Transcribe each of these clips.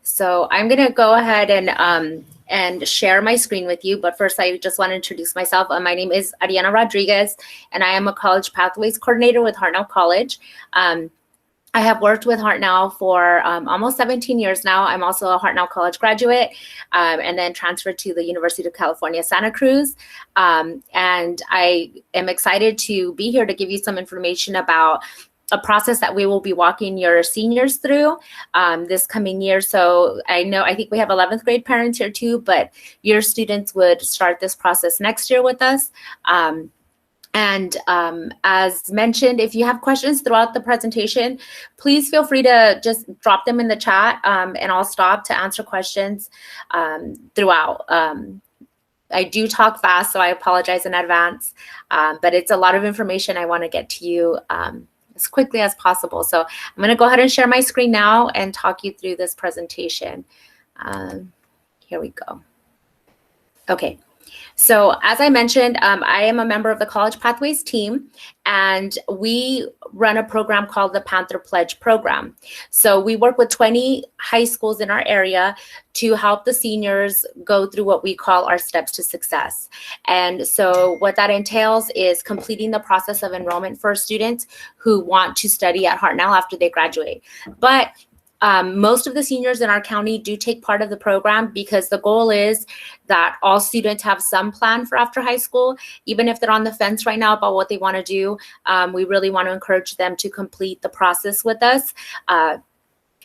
So I'm going to go ahead and share my screen with you. But first, I just want to introduce myself. My name is Ariana Rodriguez, and I am a College Pathways Coordinator with Hartnell College. I have worked with Hartnell for almost 17 years now. I'm also a Hartnell College graduate, and then transferred to the University of California, Santa Cruz. And I am excited to be here to give you some information about a process that we will be walking your seniors through this coming year. So I think we have 11th grade parents here too, but your students would start this process next year with us. As mentioned, if you have questions throughout the presentation, please feel free to just drop them in the chat, and I'll stop to answer questions throughout. I do talk fast, so I apologize in advance, but it's a lot of information I want to get to you as quickly as possible. So I'm going to go ahead and share my screen now and talk you through this presentation. Here we go. Okay. So as I mentioned, I am a member of the College Pathways team, and we run a program called the Panther Pledge program. So we work with 20 high schools in our area to help the seniors go through what we call our steps to success. And so what that entails is completing the process of enrollment for students who want to study at Hartnell after they graduate. But most of the seniors in our county do take part of the program because the goal is that all students have some plan for after high school. Even if they're on the fence right now about what they want to do, we really want to encourage them to complete the process with us,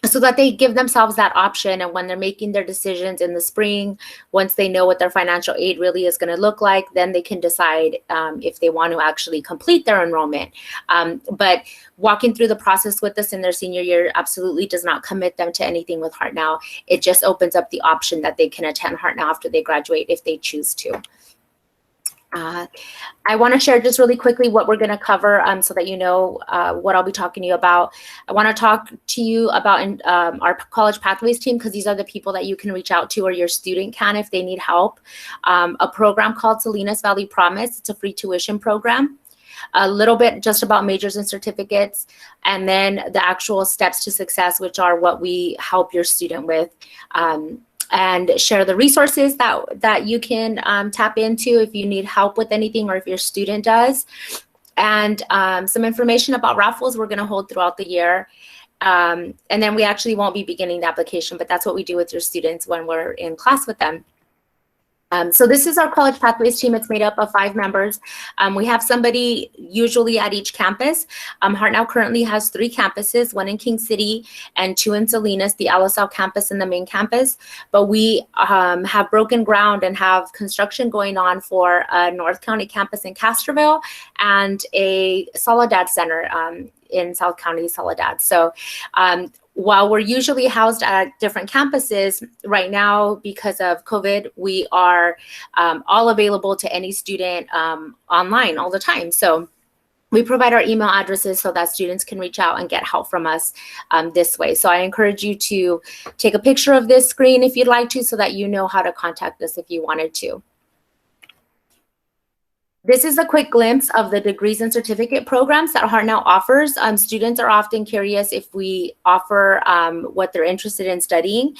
so that they give themselves that option. And when they're making their decisions in the spring, once they know what their financial aid really is going to look like, then they can decide if they want to actually complete their enrollment. But walking through the process with us in their senior year absolutely does not commit them to anything with Hartnell. It just opens up the option that they can attend Hartnell after they graduate if they choose to. I want to share just really quickly what we're going to cover so that you know what I'll be talking to you about. I want to talk to you about our College Pathways team, because these are the people that you can reach out to, or your student can if they need help. A program called Salinas Valley Promise. It's a free tuition program. A little bit just about majors and certificates, and then the actual steps to success, which are what we help your student with. And share the resources that you can tap into if you need help with anything, or if your student does. And some information about raffles we're going to hold throughout the year. And then we actually won't be beginning the application, but that's what we do with your students when we're in class with them. So this is our College Pathways team. It's made up of 5 members. We have somebody usually at each campus. Hartnell currently has 3 campuses, 1 in King City and 2 in Salinas, the Alisal campus and the main campus. But we have broken ground and have construction going on for a North County campus in Castroville and a Soledad Center in South County, Soledad. So while we're usually housed at different campuses, right now, because of COVID, we are all available to any student online all the time. So we provide our email addresses so that students can reach out and get help from us this way. So I encourage you to take a picture of this screen if you'd like to, so that you know how to contact us if you wanted to. This is a quick glimpse of the degrees and certificate programs that Hartnell offers. Students are often curious if we offer what they're interested in studying.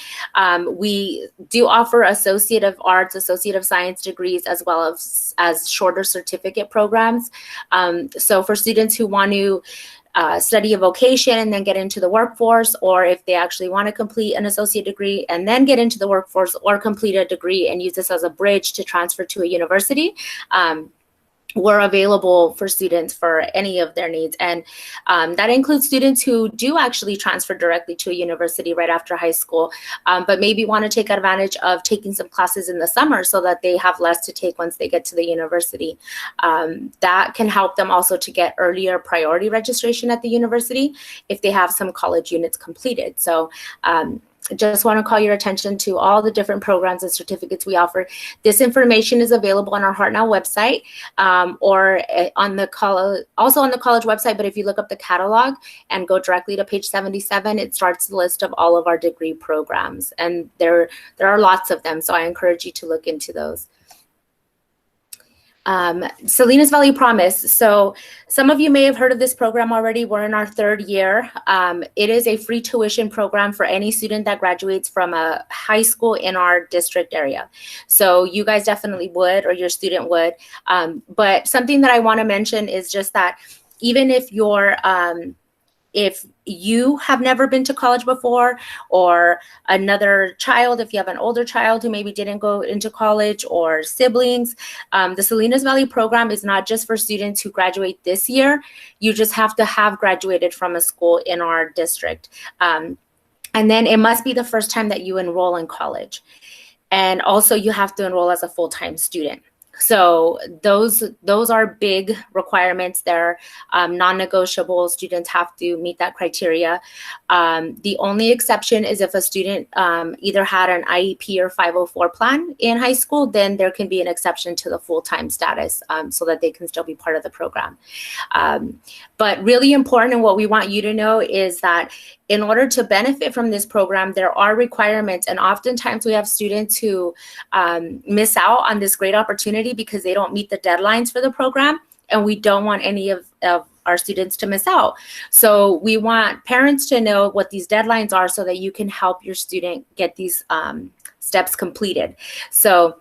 We do offer Associate of Arts, Associate of Science degrees, as well as shorter certificate programs. So for students who want to study a vocation and then get into the workforce, or if they actually want to complete an associate degree and then get into the workforce, or complete a degree and use this as a bridge to transfer to a university, we're available for students for any of their needs. And that includes students who do actually transfer directly to a university right after high school, but maybe want to take advantage of taking some classes in the summer so that they have less to take once they get to the university. That can help them also to get earlier priority registration at the university if they have some college units completed. So just want to call your attention to all the different programs and certificates we offer. This information is available on our Hartnell website, or on the also on the college website. But if you look up the catalog and go directly to page 77, it starts the list of all of our degree programs, and there are lots of them. So I encourage you to look into those. Salinas Valley Promise. So some of you may have heard of this program already. We're in our third year. It is a free tuition program for any student that graduates from a high school in our district area. So you guys definitely would, or your student would. But something that I want to mention is just that even if you're if you have never been to college before, or another child, if you have an older child who maybe didn't go into college, or siblings, the Salinas Valley program is not just for students who graduate this year. You just have to have graduated from a school in our district. And then it must be the first time that you enroll in college. And also you have to enroll as a full-time student. So those are big requirements. They're non-negotiable. Students have to meet that criteria. The only exception is if a student either had an IEP or 504 plan in high school, then there can be an exception to the full-time status so that they can still be part of the program. But really important, and what we want you to know is that in order to benefit from this program, there are requirements, and oftentimes we have students who miss out on this great opportunity because they don't meet the deadlines for the program, and we don't want any of our students to miss out. So we want parents to know what these deadlines are so that you can help your student get these steps completed. So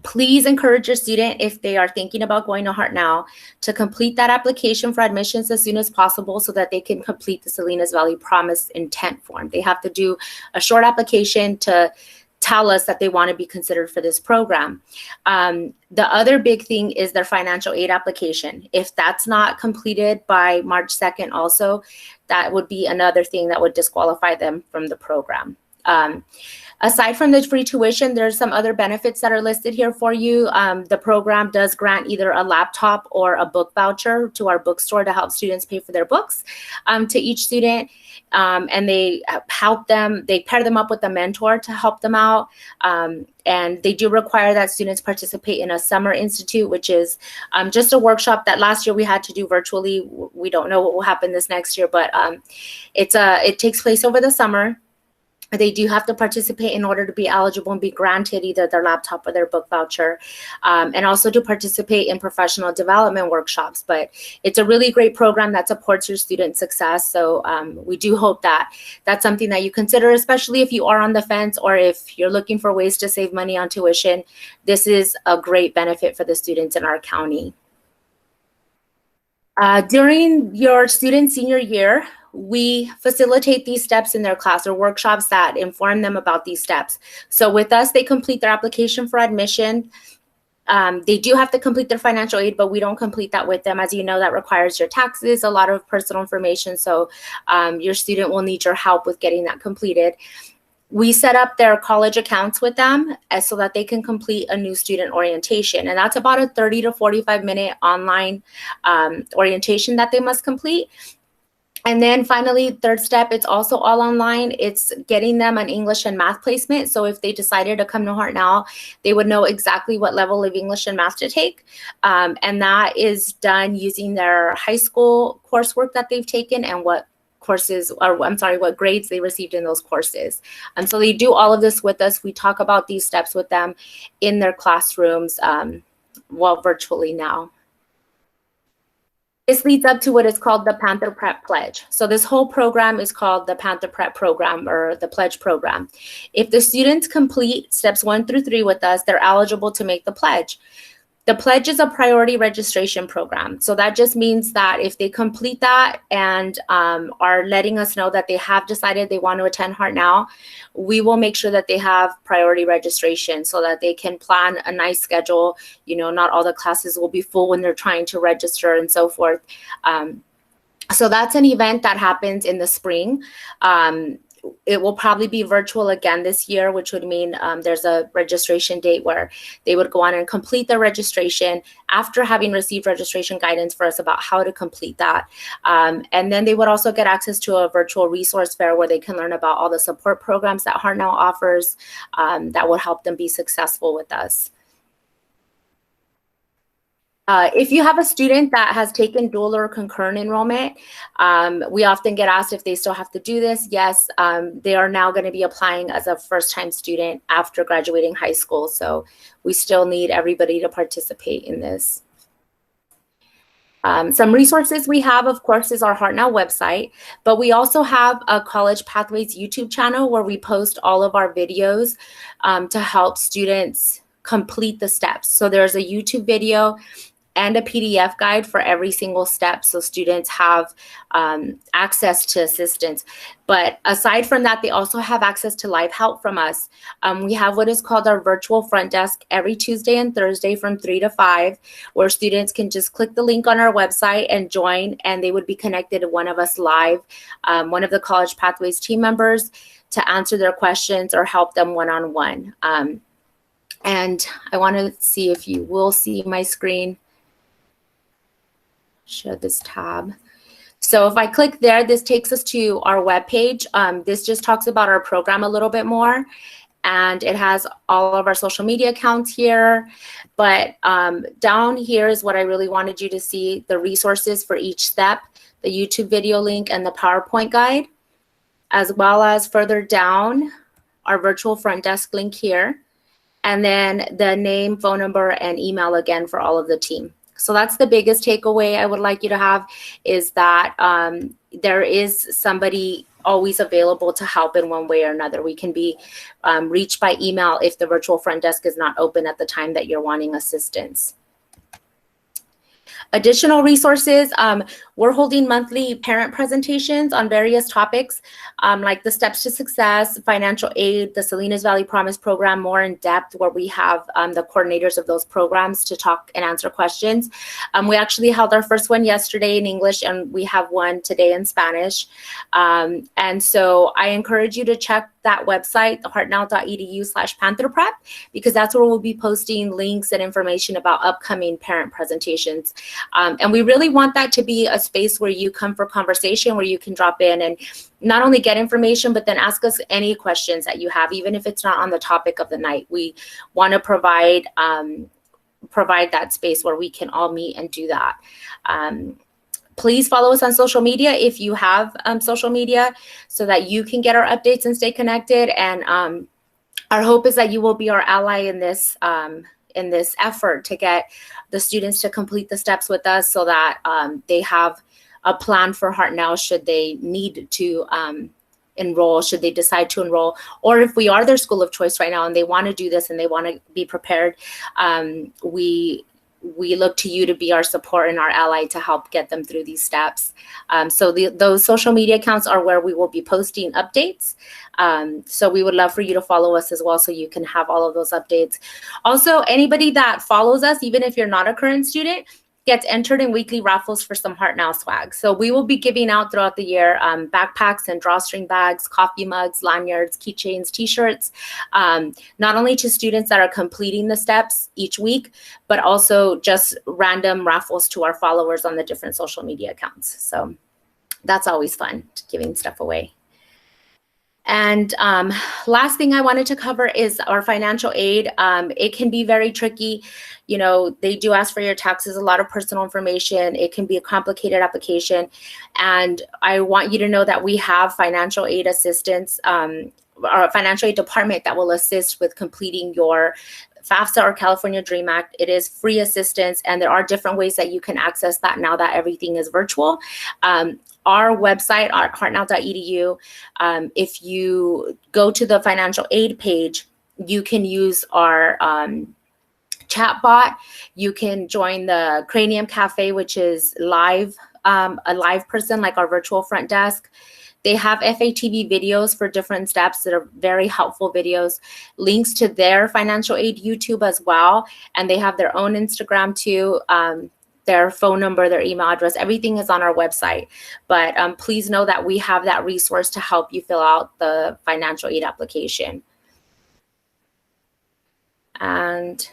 please encourage your student, if they are thinking about going to Hartnell, to complete that application for admissions as soon as possible so that they can complete the Salinas Valley Promise intent form. They have to do a short application to tell us that they want to be considered for this program. The other big thing is their financial aid application. If that's not completed by March 2nd also, that would be another thing that would disqualify them from the program. Aside from the free tuition, there's some other benefits that are listed here for you. The program does grant either a laptop or a book voucher to our bookstore to help students pay for their books to each student. And they help them, they pair them up with a mentor to help them out. And they do require that students participate in a summer institute, which is just a workshop that last year we had to do virtually. We don't know what will happen this next year, but it takes place over the summer. They do have to participate in order to be eligible and be granted either their laptop or their book voucher, and also to participate in professional development workshops. But it's a really great program that supports your student success. So we do hope that that's something that you consider, especially if you are on the fence or if you're looking for ways to save money on tuition. This is a great benefit for the students in our county. During your student senior year, we facilitate these steps in their class, or workshops that inform them about these steps. So with us, they complete their application for admission. They do have to complete their financial aid, but we don't complete that with them. As you know, that requires your taxes, a lot of personal information. So your student will need your help with getting that completed. We set up their college accounts with them so that they can complete a new student orientation. And that's about a 30 to 45 minute online orientation that they must complete. And then finally, third step, it's also all online. It's getting them an English and math placement. So if they decided to come to Hartnell, they would know exactly what level of English and math to take. And that is done using their high school coursework that they've taken and what grades they received in those courses. So they do all of this with us. We talk about these steps with them in their classrooms, virtually now. This leads up to what is called the Panther Prep Pledge. So this whole program is called the Panther Prep Program, or the Pledge Program. If the students complete steps 1 through 3 with us, they're eligible to make the pledge. The pledge is a priority registration program. So that just means that if they complete that and are letting us know that they have decided they want to attend Hartnell, we will make sure that they have priority registration so that they can plan a nice schedule. You know, not all the classes will be full when they're trying to register and so forth. So that's an event that happens in the spring. It will probably be virtual again this year, which would mean there's a registration date where they would go on and complete their registration after having received registration guidance for us about how to complete that. And then they would also get access to a virtual resource fair where they can learn about all the support programs that Hartnell offers that will help them be successful with us. If you have a student that has taken dual or concurrent enrollment, we often get asked if they still have to do this. Yes, they are now going to be applying as a first-time student after graduating high school. So we still need everybody to participate in this. Some resources we have, of course, is our Hartnell website, but we also have a College Pathways YouTube channel where we post all of our videos to help students complete the steps. So there's a YouTube video and a PDF guide for every single step, so students have access to assistance. But aside from that, they also have access to live help from us. We have what is called our virtual front desk every Tuesday and Thursday from 3 to 5, where students can just click the link on our website and join, and they would be connected to one of us live, one of the College Pathways team members, to answer their questions or help them one-on-one. And I want to see if you will see my screen. Show this tab. So if I click there, this takes us to our webpage. This just talks about our program a little bit more, and it has all of our social media accounts here. But down here is what I really wanted you to see, the resources for each step, the YouTube video link, and the PowerPoint guide, as well as further down, our virtual front desk link here, and then the name, phone number, and email again for all of the team. So that's the biggest takeaway I would like you to have, is that there is somebody always available to help in one way or another. We can be reached by email if the virtual front desk is not open at the time that you're wanting assistance. Additional resources, we're holding monthly parent presentations on various topics, like the Steps to Success, financial aid, the Salinas Valley Promise program, more in depth, where we have the coordinators of those programs to talk and answer questions. We actually held our first one yesterday in English, and we have one today in Spanish. And so I encourage you to check that website, hartnell.edu/pantherprep, because that's where we'll be posting links and information about upcoming parent presentations. And we really want that to be a space where you come for conversation, where you can drop in and not only get information, but then ask us any questions that you have, even if it's not on the topic of the night. We want to provide that space where we can all meet and do that. Please follow us on social media if you have social media, so that you can get our updates and stay connected. And our hope is that you will be our ally in this effort to get the students to complete the steps with us, so that they have a plan for Hartnell should they need to enroll, should they decide to enroll, or if we are their school of choice right now and they want to do this and they want to be prepared. We look to you to be our support and our ally to help get them through these steps. So those social media accounts are where we will be posting updates. So we would love for you to follow us as well, so you can have all of those updates. Also, anybody that follows us, even if you're not a current student, gets entered in weekly raffles for some Hartnell swag. So we will be giving out throughout the year backpacks and drawstring bags, coffee mugs, lanyards, keychains, t-shirts, not only to students that are completing the steps each week, but also just random raffles to our followers on the different social media accounts. So that's always fun, giving stuff away. And last thing I wanted to cover is our financial aid. It can be very tricky. You know, they do ask for your taxes, a lot of personal information. It can be a complicated application. And I want you to know that we have financial aid assistance, our financial aid department that will assist with completing your FAFSA or California DREAM Act. It is free assistance, and there are different ways that you can access that now that everything is virtual. Our website, hartnell.edu, if you go to the financial aid page, you can use our chat bot. You can join the Cranium Cafe, which is live, a live person like our virtual front desk. They have FATV videos for different steps that are very helpful videos, links to their financial aid YouTube as well. And they have their own Instagram too. Their phone number, their email address, everything is on our website. But please know that we have that resource to help you fill out the financial aid application. And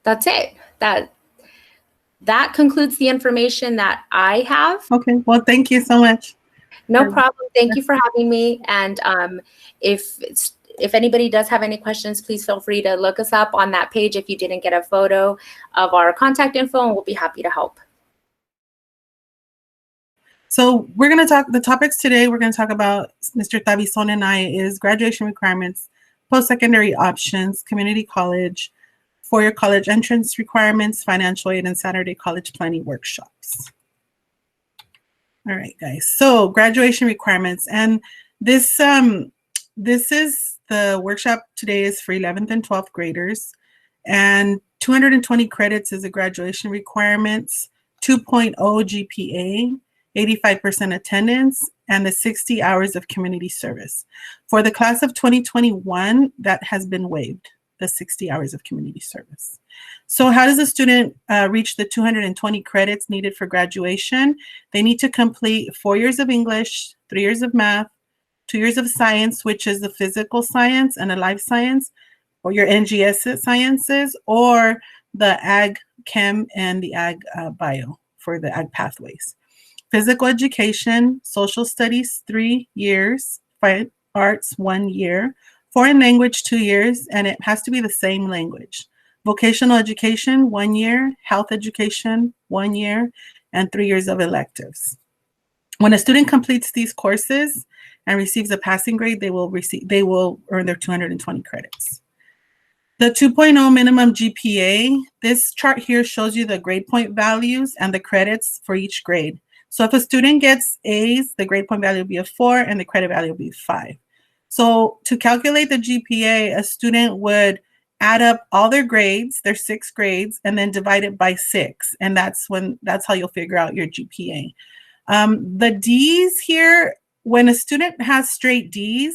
that's it. That concludes the information that I have. Okay, well, thank you so much. No problem. Thank you for having me. And if if anybody does have any questions, please feel free to look us up on that page if you didn't get a photo of our contact info, and we'll be happy to help. So we're going to talk, the topics today we're going to talk about, Mr. Tabizon and I, is graduation requirements, post-secondary options, community college, four-year college entrance requirements, financial aid, and Saturday college planning workshops. All right, guys. So graduation requirements, and this is the workshop today is for 11th and 12th graders, and 220 credits is the graduation requirements, 2.0 GPA, 85% attendance, and the 60 hours of community service. For the class of 2021, that has been waived, the 60 hours of community service. So how does a student reach the 220 credits needed for graduation? They need to complete 4 years of English, 3 years of math, 2 years of science, which is the physical science and a life science, or your NGS sciences, or the ag chem and the ag bio for the ag pathways. Physical education, social studies, 3 years, fine arts, 1 year, foreign language, 2 years, and it has to be the same language. Vocational education, 1 year, health education, 1 year, and 3 years of electives. When a student completes these courses and receives a passing grade, they will earn their 220 credits. The 2.0 minimum GPA, this chart here shows you the grade point values and the credits for each grade. So if a student gets A's, the grade point value will be a 4 and the credit value will be 5. So to calculate the GPA, a student would add up all their grades, their 6 grades, and then divide it by 6. And that's how you'll figure out your GPA. The D's here, when a student has straight D's,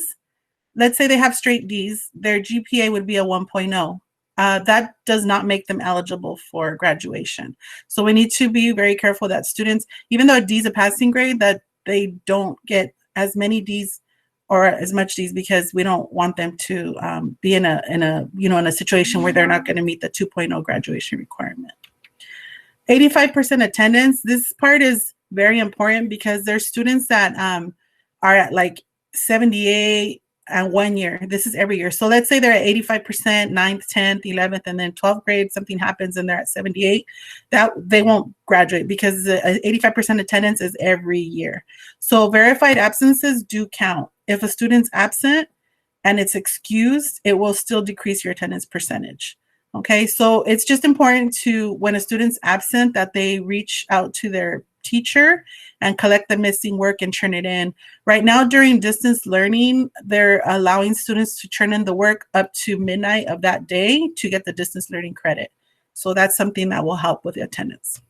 let's say they have straight D's, their GPA would be a 1.0. That does not make them eligible for graduation. So we need to be very careful that students, even though a D is a passing grade, that they don't get as many D's or as much D's, because we don't want them to be in a situation where they're not going to meet the 2.0 graduation requirement. 85% attendance. This part is very important because there's students that are at like 78 and 1 year. This is every year. So let's say they're at 85%, 9th, 10th, 11th, and then 12th grade, something happens and they're at 78, that they won't graduate because the 85% attendance is every year. So verified absences do count. If a student's absent and it's excused, it will still decrease your attendance percentage. Okay, so it's just important to, when a student's absent, that they reach out to their teacher and collect the missing work and turn it in. Right now, during distance learning, they're allowing students to turn in the work up to midnight of that day to get the distance learning credit. So that's something that will help with the attendance.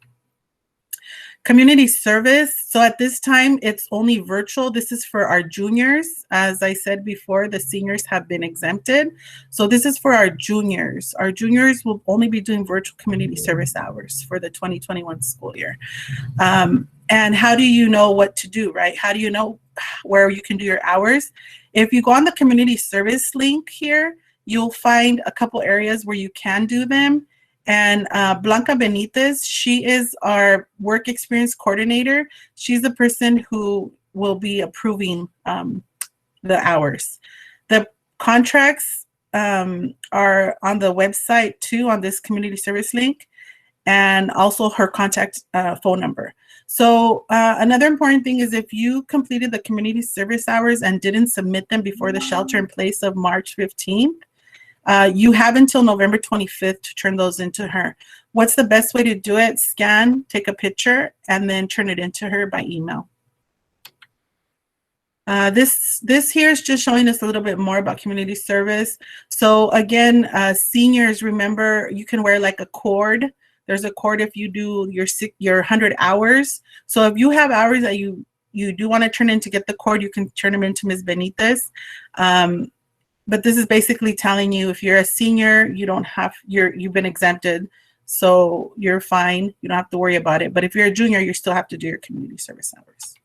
Community service. So at this time, it's only virtual. This is for our juniors. As I said before, the seniors have been exempted. So this is for our juniors. Our juniors will only be doing virtual community service hours for the 2021 school year. And how do you know what to do, right? How do you know where you can do your hours? If you go on the community service link here, you'll find a couple areas where you can do them. And Blanca Benitez, she is our work experience coordinator. She's the person who will be approving the hours. The contracts are on the website too, on this community service link, and also her contact phone number. So another important thing is, if you completed the community service hours and didn't submit them before the shelter in place of March 15th, you have until November 25th to turn those into her. What's the best way to do it? Scan, take a picture, and then turn it into her by email. This here is just showing us a little bit more about community service. So again, seniors, remember, you can wear like a cord. There's a cord if you do your 100 hours. So if you have hours that you do want to turn in to get the cord, you can turn them into Ms. Benitez. But this is basically telling you, if you're a senior, you've been exempted, so you're fine. You don't have to worry about it. But if you're a junior, you still have to do your community service hours.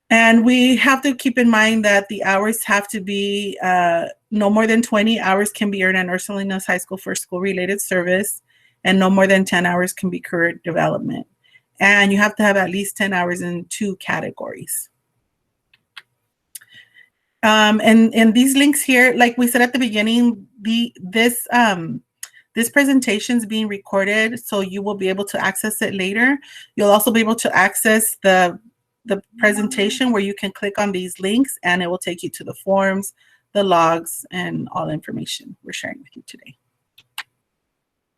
And we have to keep in mind that the hours have to be no more than 20 hours can be earned at North Salinas High School for school-related service, and no more than 10 hours can be career development. And you have to have at least 10 hours in 2 categories. And these links here, like we said at the beginning, this presentation is being recorded, so you will be able to access it later. You'll also be able to access the presentation where you can click on these links and it will take you to the forms, the logs, and all the information we're sharing with you today.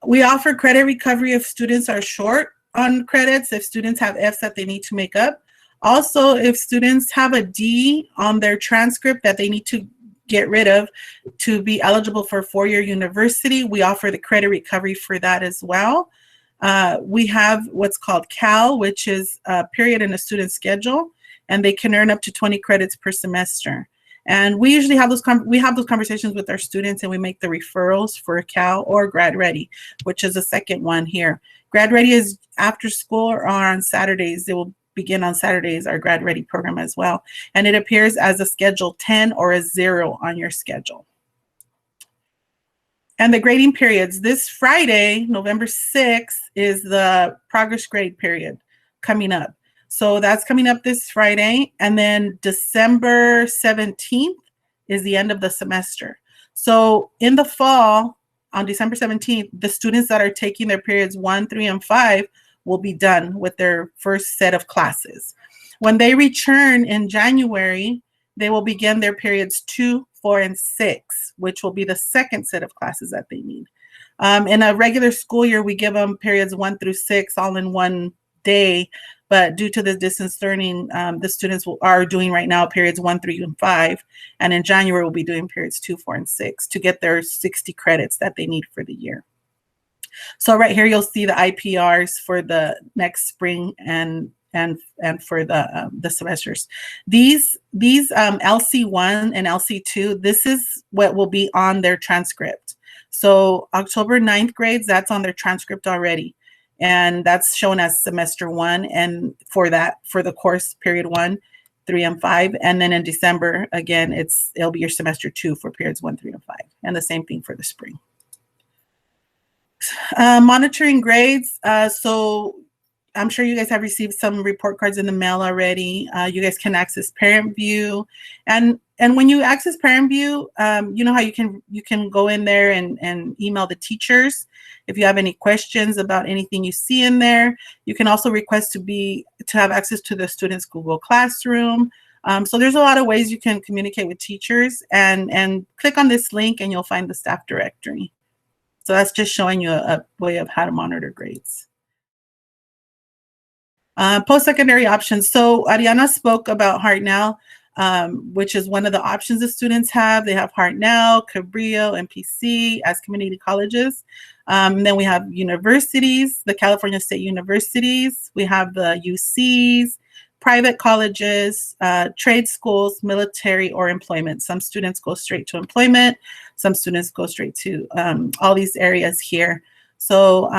We offer credit recovery if students are short on credits, if students have Fs that they need to make up. Also, if students have a D on their transcript that they need to get rid of to be eligible for four-year university, we offer the credit recovery for that as well. We have what's called CAL, which is a period in a student's schedule, and they can earn up to 20 credits per semester. And we usually have those conversations with our students, and we make the referrals for CAL or Grad Ready, which is the second one here. Grad Ready is after school or on Saturdays. They will begin on Saturdays, our Grad Ready program as well. And it appears as a Schedule 10 or a 0 on your schedule. And the grading periods. This Friday, November 6th, is the progress grade period coming up. So that's coming up this Friday. And then December 17th is the end of the semester. So in the fall, on December 17th, the students that are taking their periods 1, 3, and 5 will be done with their first set of classes. When they return in January, they will begin their periods 2, 4, and 6, which will be the second set of classes that they need. In a regular school year, we give them periods 1 through 6 all in one day, but due to the distance learning, the students are doing right now periods 1, 3, and 5, and in January we'll be doing periods 2, 4, and 6 to get their 60 credits that they need for the year. So right here, you'll see the IPRs for the next spring and for the semesters. These LC1 and LC2, this is what will be on their transcript. So October 9th grades, that's on their transcript already. And that's shown as semester 1, and for the course period 1, 3, and 5. And then in December, again, it'll be your semester 2 for periods 1, 3, and 5. And the same thing for the spring. Monitoring grades. So I'm sure you guys have received some report cards in the mail already. You guys can access Parent View, and when you access Parent View, you know how you can go in there and email the teachers if you have any questions about anything you see in there. You can also request to have access to the students' Google Classroom. So there's a lot of ways you can communicate with teachers, and click on this link and you'll find the staff directory. So that's just showing you a way of how to monitor grades. Post-secondary options. So Ariana spoke about Hartnell, which is one of the options the students have. They have Hartnell, Cabrillo, and PC as community colleges. Then we have universities, the California State Universities. We have the UCs, private colleges, trade schools, military, or employment. Some students go straight to employment. Some students go straight to all these areas here. So,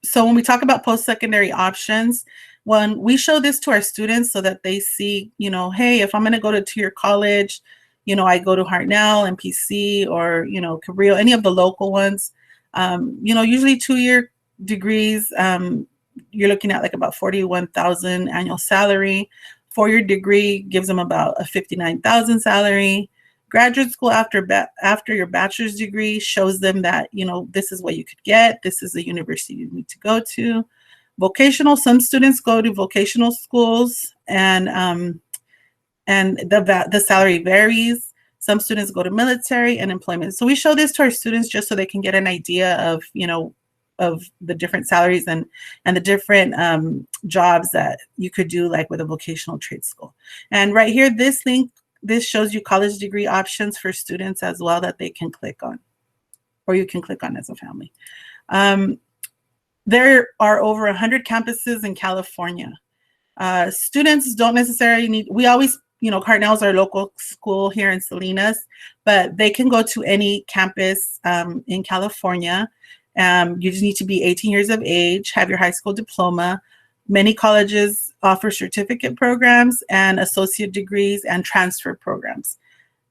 so when we talk about post-secondary options, when we show this to our students so that they see, you know, hey, if I'm going to go to your college, you know, I go to Hartnell, MPC, or, you know, Cabrillo, any of the local ones, you know, usually 2-year degrees, you're looking at like about $41,000 annual salary. 4-year degree gives them about a $59,000 salary. Graduate school after your bachelor's degree shows them that, you know, this is what you could get. This is the university you need to go to. Vocational, some students go to vocational schools, and the salary varies. Some students go to military and employment. So we show this to our students just so they can get an idea of, you know, of the different salaries and the different jobs that you could do, like with a vocational trade school. And right here, this link, this shows you college degree options for students as well that they can click on, or you can click on as a family. There are over 100 campuses in California. Students don't necessarily need, we always, you know, Hartnell is our local school here in Salinas, but they can go to any campus in California. You just need to be 18 years of age, have your high school diploma. Many colleges offer certificate programs and associate degrees and transfer programs.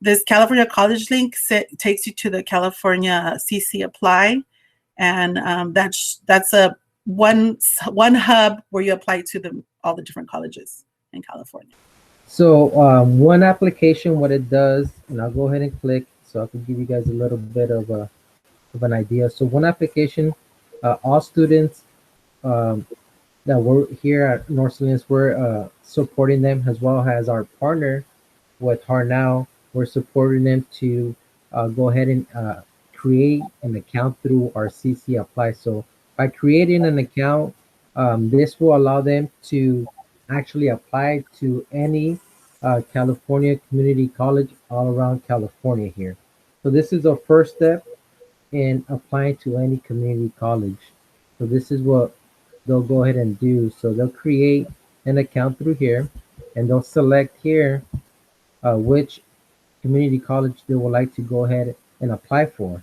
This California College link takes you to the California CC Apply, and that's a one hub where you apply to all the different colleges in California. So one application, what it does, and I'll go ahead and click so I can give you guys a little bit of an idea. So one application, all students um, that we're here at North Salinas, we're supporting them as well as our partner with Hartnell. We're supporting them to go ahead and create an account through our CC Apply. So by creating an account, this will allow them to actually apply to any California community college all around California here. So this is our first step in applying to any community college. So this is what they'll go ahead and do. So they'll create an account through here and they'll select here which community college they would like to go ahead and apply for.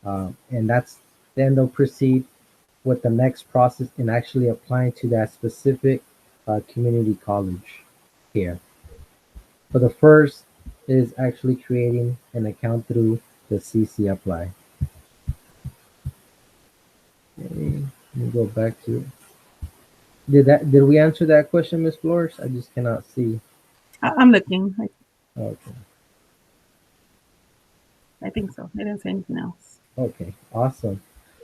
And that's then they'll proceed with the next process in actually applying to that specific community college here. So the first is actually creating an account through the CC Apply. Okay, let me go back to. Did we answer that question, Miss Flores? I just cannot see. I'm looking. Okay. I think so. I didn't say anything else. Okay. Awesome.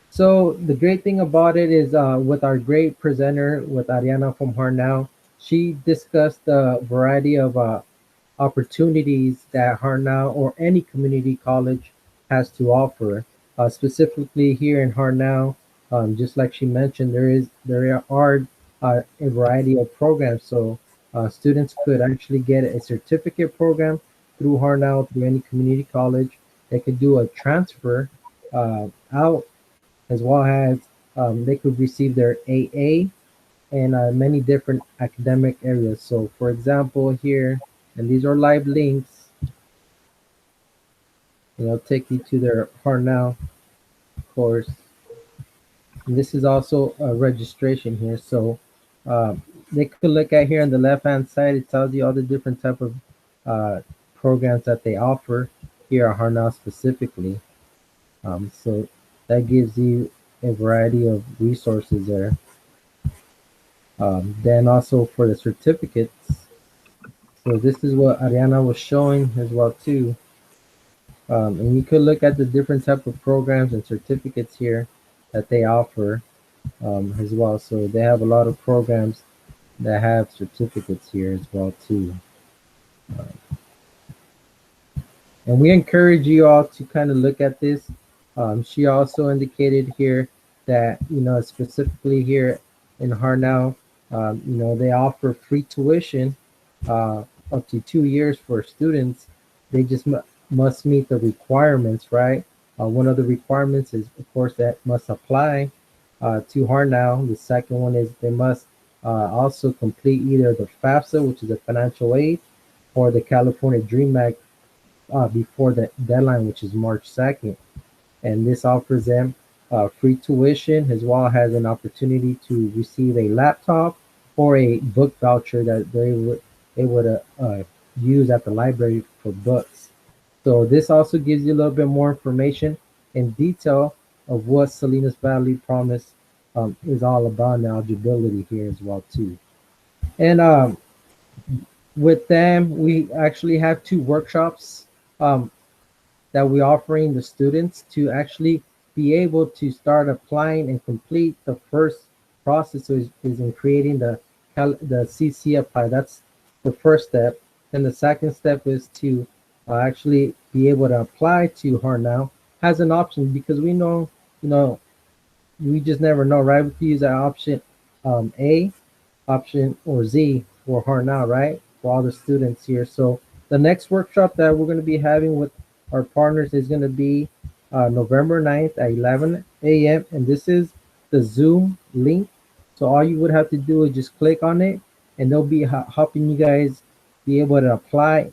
So the great thing about it is with our great presenter, with Ariana from Hartnell, she discussed a variety of opportunities that Hartnell or any community college has to offer. Specifically here in Hartnell, just like she mentioned, there are a variety of programs. So students could actually get a certificate program through Hartnell, through any community college. They could do a transfer out, as well as they could receive their AA in many different academic areas. So for example here, and these are live links, and I'll take you to their Hartnell course. And this is also a registration here. So they could look at here on the left hand side, it tells you all the different type of uh, programs that they offer here at Hartnell specifically. So that gives you a variety of resources there. Then also for the certificates, so this is what Ariana was showing as well too. And you could look at the different type of programs and certificates here that they offer as well. So they have a lot of programs that have certificates here as well too. And we encourage you all to kind of look at this. She also indicated here that, specifically here in Hartnell, they offer free tuition up to 2 years for students. They just must meet the requirements, right? One of the requirements is, of course, that must apply to Hartnell. The second one is they must also complete either the FAFSA, which is a financial aid, or the California Dream Act before the deadline, which is March 2nd. And this offers them free tuition as well as an opportunity to receive a laptop or a book voucher that they would use at the library for books. So this also gives you a little bit more information in detail of what Salinas Valley Promise is all about, and eligibility here as well too. And with them, we actually have 2 workshops um, that we're offering the students to actually be able to start applying and complete. The first process is in creating the CC Apply. That's the first step. And the second step is to actually be able to apply to Hartnell as an option, because we know, we just never know, right? We could use that option A, option or Z for Hartnell, right? For all the students here. So the next workshop that we're going to be having with our partners is going to be November 9th at 11 a.m. And this is the Zoom link. So all you would have to do is just click on it, and they'll be helping you guys be able to apply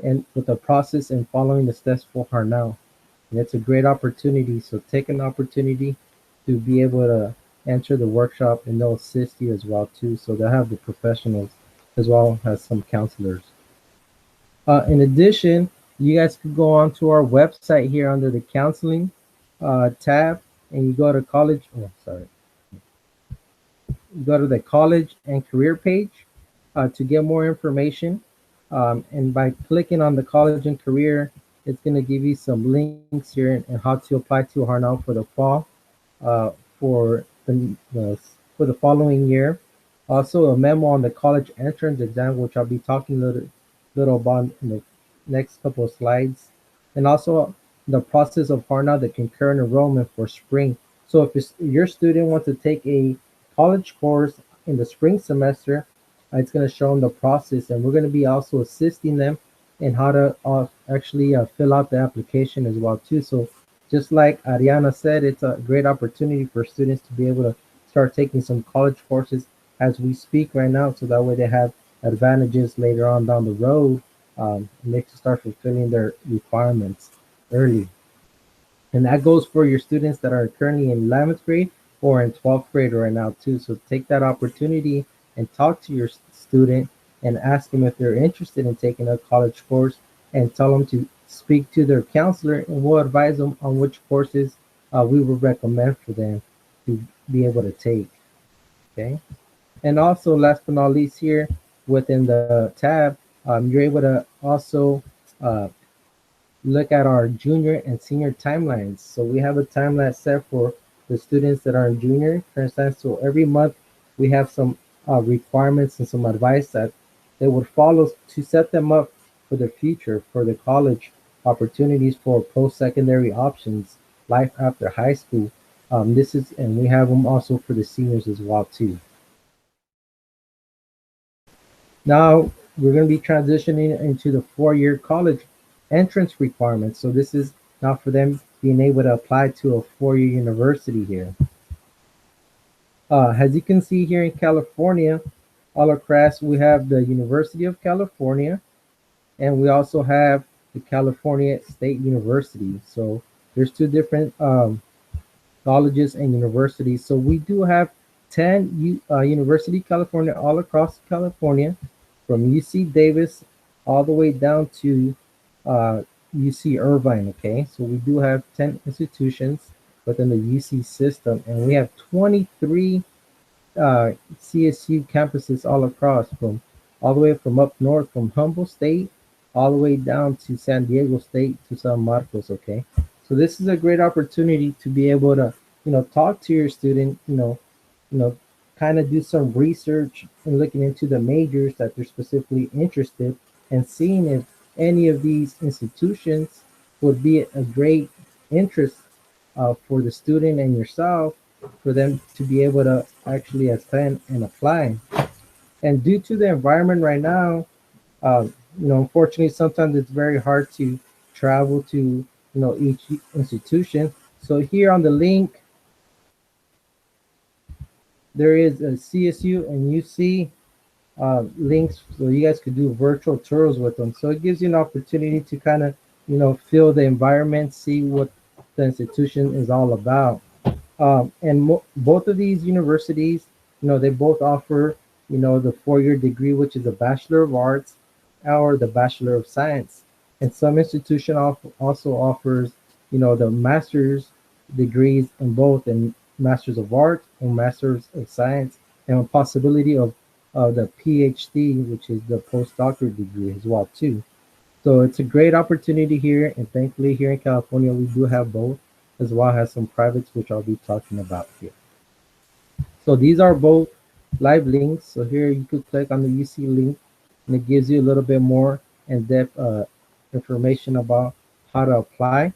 and with the process and following the steps for Hartnell. And it's a great opportunity. So take an opportunity to be able to enter the workshop, and they'll assist you as well too. So they'll have the professionals as well as some counselors. In addition, you guys could go on to our website here under the counseling tab, and you go to college. Oh, sorry. You go to the college and career page, to get more information. And by clicking on the college and career, it's going to give you some links here and how to apply to Hartnell for the fall, for for the following year. Also, a memo on the college entrance exam, which I'll be talking little about in the next couple of slides, and also the process of Hartnell, the concurrent enrollment for spring. So if your student wants to take a college course in the spring semester, it's going to show them the process, and we're going to be also assisting them in how to actually fill out the application as well too. So just like Ariana said, it's a great opportunity for students to be able to start taking some college courses as we speak right now, so that way they have advantages later on down the road, and they can start fulfilling their requirements early. And that goes for your students that are currently in 11th grade or in 12th grade right now too. So take that opportunity and talk to your student and ask them if they're interested in taking a college course, and tell them to speak to their counselor, and we'll advise them on which courses we would recommend for them to be able to take. Okay. And also, last but not least, here within the tab, you're able to also uh, look at our junior and senior timelines. So we have a timeline set for the students that are in junior, for instance. So every month we have some requirements and some advice that they would follow to set them up for the future, for the college opportunities, for post-secondary options, life after high school. And we have them also for the seniors as well too. Now we're going to be transitioning into the 4-year college entrance requirements. So this is now for them being able to apply to a 4-year university here. As you can see here in California, all across we have the University of California, and we also have the California State University. So there's two different colleges and universities. So we do have 10 University of California all across California, from UC Davis all the way down to UC Irvine. Okay, so we do have 10 institutions within the UC system, and we have 23 CSU campuses all across, from all the way from up north, from Humboldt State all the way down to San Diego State to San Marcos. Okay, so this is a great opportunity to be able to talk to your student, kind of do some research and looking into the majors that they're specifically interested, and seeing if any of these institutions would be a great interest for the student and yourself, for them to be able to actually attend and apply. And due to the environment right now, unfortunately, sometimes it's very hard to travel to, each institution. So here on the link, there is a CSU and UC links, so you guys could do virtual tours with them. So it gives you an opportunity to kind of, feel the environment, see what the institution is all about. And both of these universities, they both offer, the 4-year degree, which is a Bachelor of Arts or the Bachelor of Science. And some institution also offers, the master's degrees in both, in Masters of Art and Masters of Science, and a possibility of the PhD, which is the postdoctorate degree as well too. So it's a great opportunity here, and thankfully here in California we do have both, as well as some privates, which I'll be talking about here. So these are both live links. So here you could click on the UC link, and it gives you a little bit more in-depth information about how to apply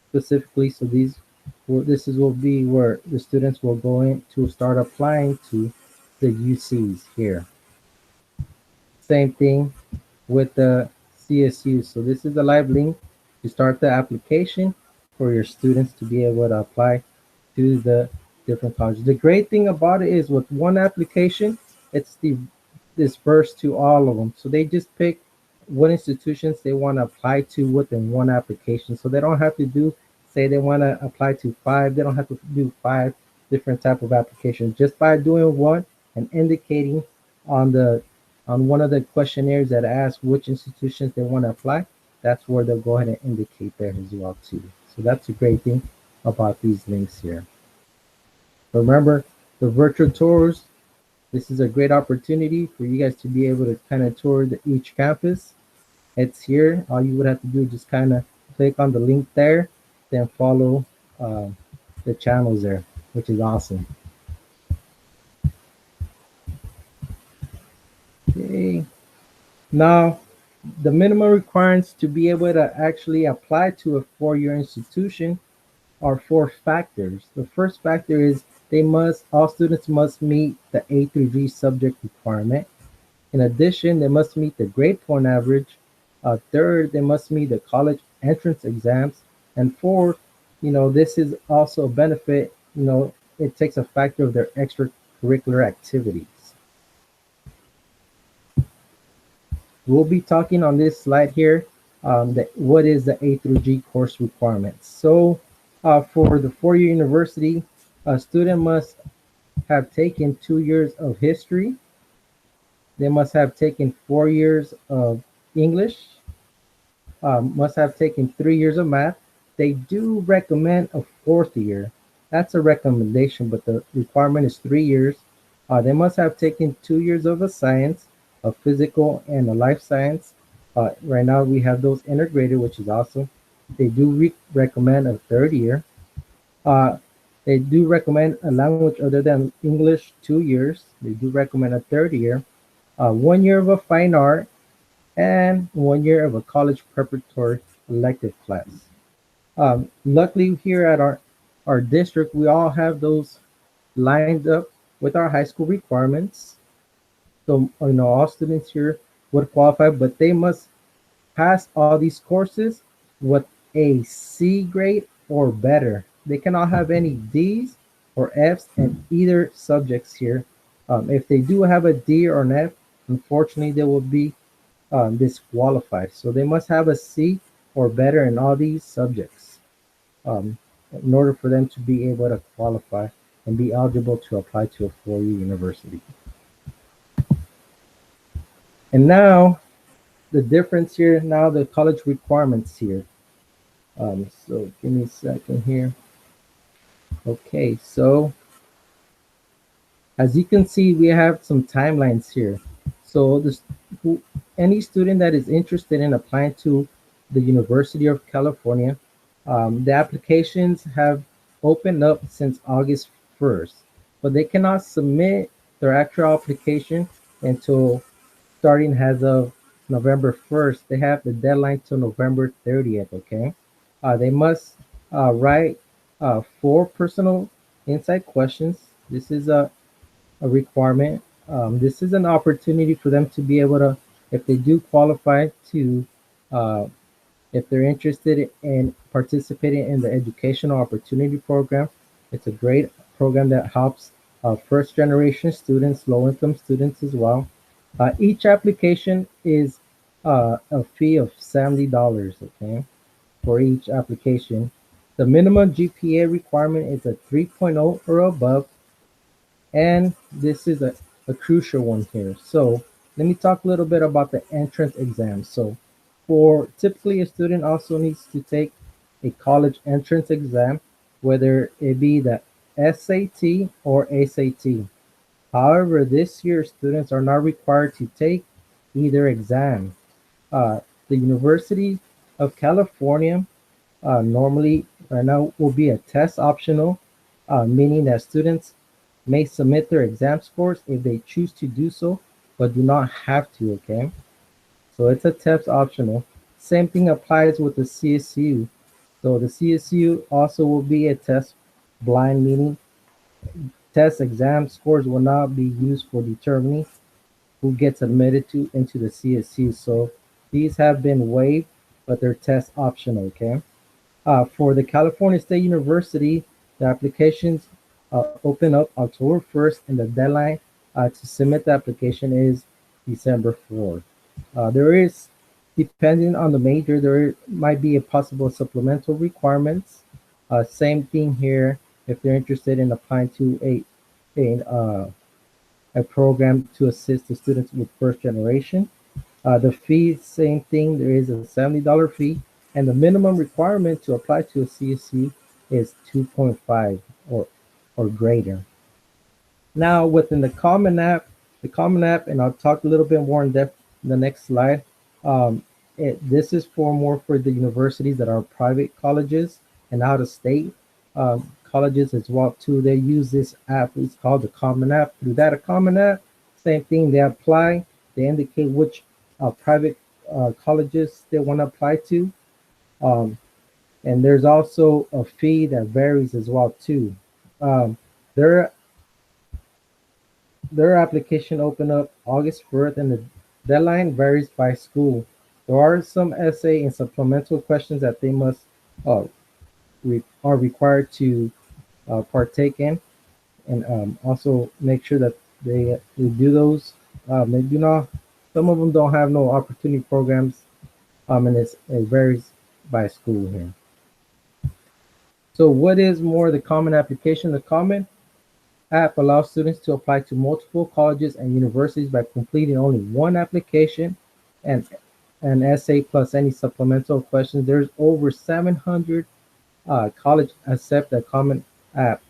specifically. So this will be where the students will go in to start applying to the UCs here. Same thing with the CSU. So this is the live link to start the application for your students to be able to apply to the different colleges. The great thing about it is, with one application, it's dispersed to all of them. So they just pick what institutions they want to apply to within one application. So they don't have to say they want to apply to 5. They don't have to do 5 different type of applications. Just by doing one and indicating on one of the questionnaires that asks which institutions they want to apply, that's where they'll go ahead and indicate there as well too. So that's a great thing about these links here. Remember, the virtual tours This is a great opportunity for you guys to be able to kind of tour each campus. It's here. All you would have to do is just kind of click on the link there, then follow uh, the channels there, which is awesome. Okay. Now, the minimum requirements to be able to actually apply to a four-year institution are four factors. The first factor is all students must meet the A through G subject requirement. In addition, they must meet the grade point average. Third, they must meet the college entrance exams. And fourth, this is also a benefit, it takes a factor of their extracurricular activities. We'll be talking on this slide here, what is the A through G course requirements. So for the four-year university, a student must have taken 2 years of history. They must have taken 4 years of English, must have taken 3 years of math. They do recommend a fourth year. That's a recommendation, but the requirement is 3 years. They must have taken 2 years of a science, a physical, and a life science. Right now we have those integrated, which is awesome. They do recommend a third year. They do recommend a language other than English, 2 years. They do recommend a third year. 1 year of a fine art, and 1 year of a college preparatory elective class. Luckily here at our district, we all have those lined up with our high school requirements. So all students here would qualify, but they must pass all these courses with a C grade or better. They cannot have any D's or F's in either subjects here. If they do have a D or an F, unfortunately, they will be disqualified. So they must have a C or better in all these subjects in order for them to be able to qualify and be eligible to apply to a four-year university. And now the difference here, now the college requirements here. So give me a second here. Okay, so as you can see, we have some timelines here. So any student that is interested in applying to the University of California, the applications have opened up since August 1st, but they cannot submit their actual application until starting as of November 1st. They have the deadline till November 30th, okay? They must write 4 personal insight questions. This is a requirement. This is an opportunity for them to be able to, if they do qualify to, if they're interested in participating in the Educational Opportunity Program. It's a great program that helps first generation students, low income students as well. Each application is a fee of $70, okay, for each application. The minimum GPA requirement is a 3.0 or above, and this is a crucial one here. So let me talk a little bit about the entrance exam. So for typically a student also needs to take a college entrance exam, whether it be the SAT or ACT. However, this year students are not required to take either exam. The University of California normally right now will be a test optional, meaning that students may submit their exam scores if they choose to do so, but do not have to, okay? So it's a test optional. Same thing applies with the CSU. So the CSU also will be a test blind, meaning test exam scores will not be used for determining who gets admitted into the CSU. So these have been waived, but they're test optional, okay? For the California State University, the applications open up October 1st, and the deadline to submit the application is December 4th. There is, depending on the major, there might be a possible supplemental requirements. Same thing here, if they're interested in applying to a program to assist the students with first generation. The fee, same thing, there is a $70 fee, and the minimum requirement to apply to a CSU is 2.5 or greater. Now within the Common App, and I'll talk a little bit more in depth in the next slide. Um, this is for more for the universities that are private colleges and out of state colleges as well too. They use this app. It's called the Common App. Through that, a Common App, same thing. They apply. They indicate which private colleges they want to apply to. Um, and there's also a fee that varies as well too. Um, their their application opened up August 1st, and the deadline varies by school. There are some essay and supplemental questions that they must uh, are required to partake in, and also make sure that they do those. They do not. Some of them don't have no opportunity programs, and it varies by school here. So, what is more the Common Application? The Common App allows students to apply to multiple colleges and universities by completing only one application and an essay plus any supplemental questions. There's over 700 college accept the Common App.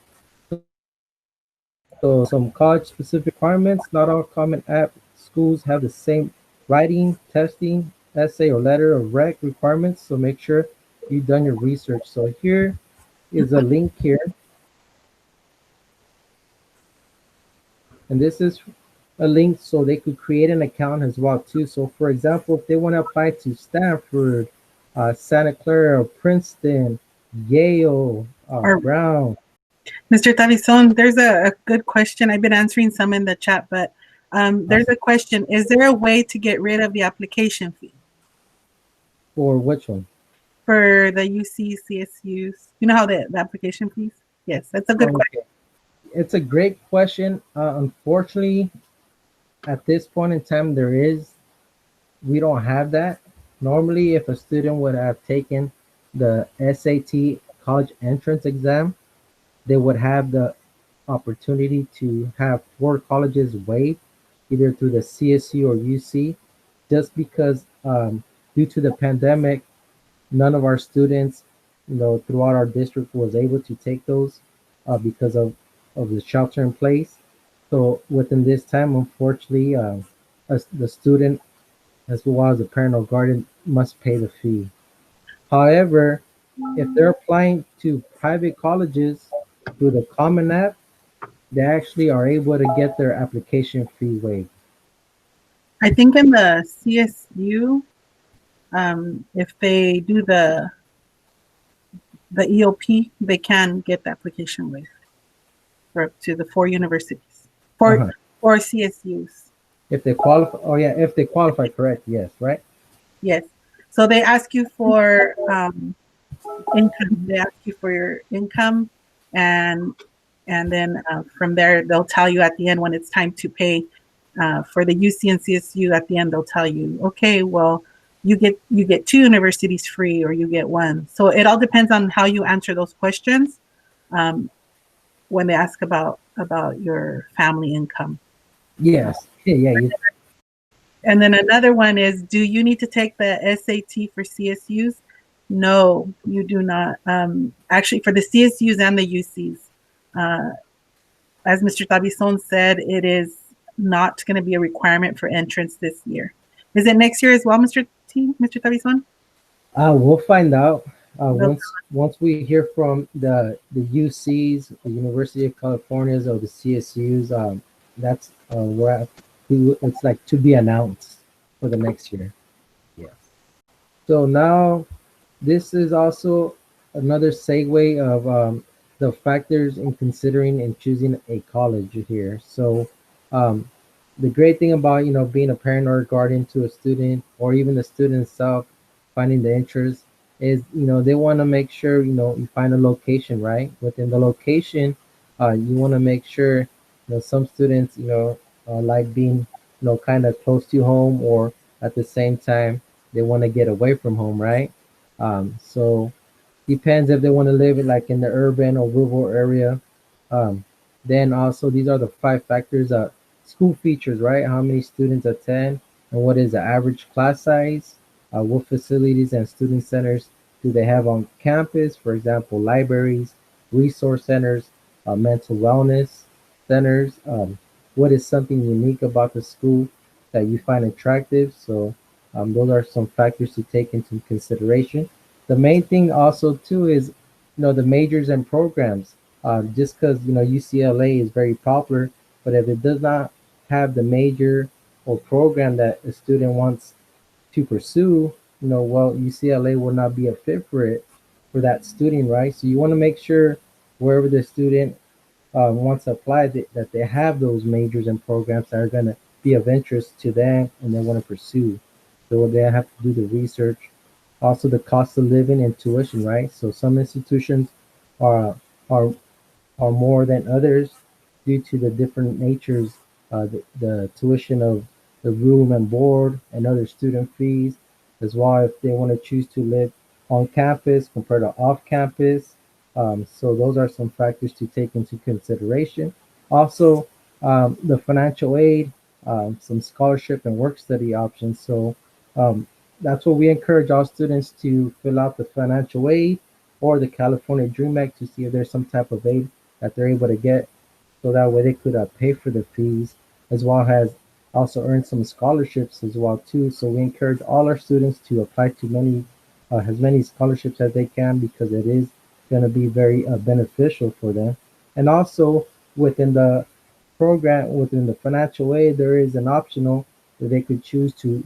So some college specific requirements, not all Common App schools have the same writing, testing, essay, or letter of rec requirements. So make sure you've done your research. So here is a link here. And this is a link so they could create an account as well too. So for example, if they want to apply to Stanford, Santa Clara, Princeton, Yale, Brown. Mr. Tavison, there's a good question. I've been answering some in the chat, but there's a question. Is there a way to get rid of the application fee? For which one? For the UC, CSUs. You know how the application fees? Yes, that's a good question. It's a great question. Unfortunately, at this point in time, we don't have that. Normally, if a student would have taken the SAT college entrance exam, they would have the opportunity to have 4 colleges waived, either through the CSU or UC, just because due to the pandemic, none of our students, throughout our district was able to take those because of the shelter in place. So within this time, unfortunately, the student as well as the parent or guardian must pay the fee. However, if they're applying to private colleges through the Common App, they actually are able to get their application fee waived. I think in the CSU, if they do the EOP, they can get the application waived for up to the 4 universities, for CSUs. If they qualify, if they qualify, correct, yes, right? Yes. So they ask you for income. They ask you for your income, and then from there they'll tell you at the end when it's time to pay. For the UC and CSU, at the end they'll tell you, okay, well, you get 2 universities free, or you get 1. So it all depends on how you answer those questions when they ask about your family income. Yes. Yeah. And then another one is, do you need to take the SAT for CSUs? No, you do not. Actually, for the CSUs and the UCs, as Mr. Tabison said, it is not going to be a requirement for entrance this year. Is it next year as well, Mr. Tabison? We'll find out once we hear from the UCs, the University of California's, or the CSUs. That's where it's like to be announced for the next year. Yes. So now this is also another segue of the factors in considering and choosing a college here. So the great thing about being a parent or a guardian to a student, or even the student itself finding the interest, is they want to make sure you find a location, right? Within the location, you want to make sure some students like being kind of close to home, or at the same time they want to get away from home, right? So depends if they want to live like in the urban or rural area. Then also these are the 5 factors. School features, right? How many students attend, and what is the average class size? What facilities and student centers do they have on campus? For example, libraries, resource centers, mental wellness. centers. What is something unique about the school that you find attractive? So those are some factors to take into consideration. The main thing also too is, the majors and programs. Just because UCLA is very popular, but if it does not have the major or program that a student wants to pursue, well, UCLA will not be a fit for it for that student, right? So you want to make sure wherever the student wants to apply that they have those majors and programs that are going to be of interest to them and they want to pursue. So they have to do the research. Also, the cost of living and tuition, right? So some institutions are are are more than others due to the different natures, the tuition of the room and board and other student fees, as well if they want to choose to live on campus compared to off campus. So those are some factors to take into consideration. Also, the financial aid, some scholarship and work study options. So um, that's what we encourage all students to fill out the financial aid or the California Dream Act to see if there's some type of aid that they're able to get, so that way they could pay for the fees as well as also earn some scholarships as well too. So we encourage all our students to apply to many as many scholarships as they can, because it is going to be very beneficial for them. And also within the program, within the financial aid, there is an optional where they could choose to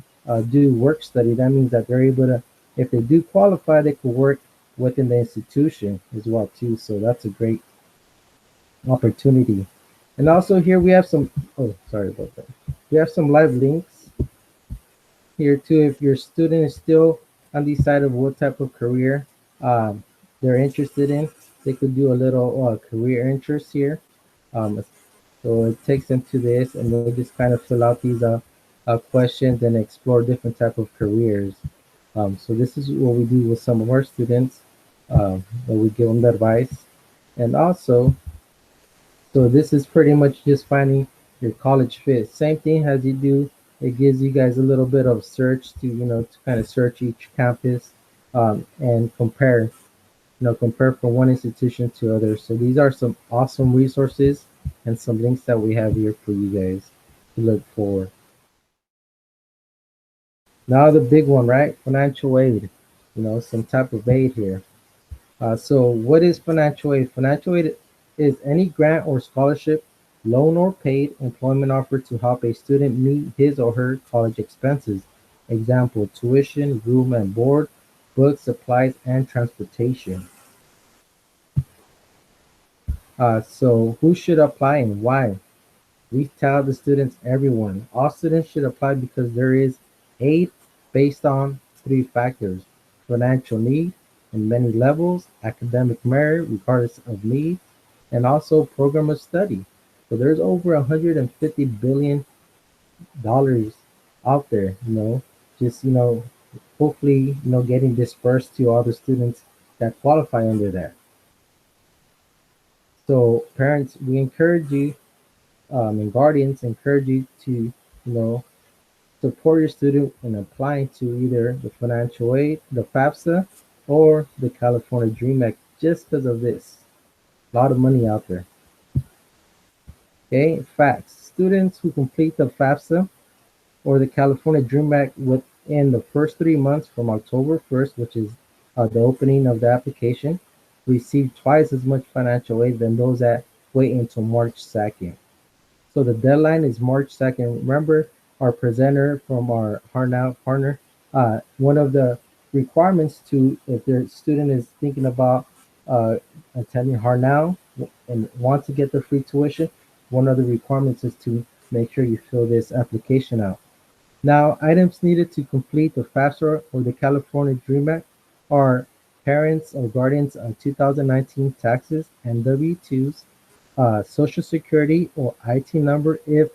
do work study. That means that they're able to, if they do qualify, they could work within the institution as well too. So that's a great opportunity. And also here we have some, oh, sorry about that. We have some live links here too. If your student is still undecided what type of career um, they're interested in, they could do a little career interest here. Um, so it takes them to this, and they just kind of fill out these questions and explore different type of careers. So this is what we do with some of our students. That we give them the advice, and also so this is pretty much just finding your college fit. Same thing as you do. It gives you guys a little bit of search to, to kind of search each campus and compare, compare from one institution to others. So these are some awesome resources and some links that we have here for you guys to look for. Now the big one, right? Financial aid. Some type of aid here. So what is financial aid? Financial aid is any grant or scholarship, loan or paid employment offer to help a student meet his or her college expenses. Example, tuition, room and board, books, supplies, and transportation. So who should apply and why? We tell the students, everyone. All students should apply because there is aid based on three factors: financial need in many levels, academic merit regardless of need, and also program of study. So there's over $150 billion out there, just hopefully getting dispersed to all the students that qualify under that. So parents, we encourage you and guardians encourage you to, support your student in applying to either the financial aid, the FAFSA, or the California Dream Act just because of this. A lot of money out there. Okay, facts. Students who complete the FAFSA or the California Dream Act within the first 3 months from October 1st, which is the opening of the application, receive twice as much financial aid than those that wait until March 2nd. So the deadline is March 2nd. Remember our presenter from our Hartnell partner, one of the requirements to, if their student is thinking about attending Hartnell and want to get the free tuition, one of the requirements is to make sure you fill this application out. Now, items needed to complete the FAFSA or the California Dream Act are parents or guardians on 2019 taxes and W-2s, social security or IT number if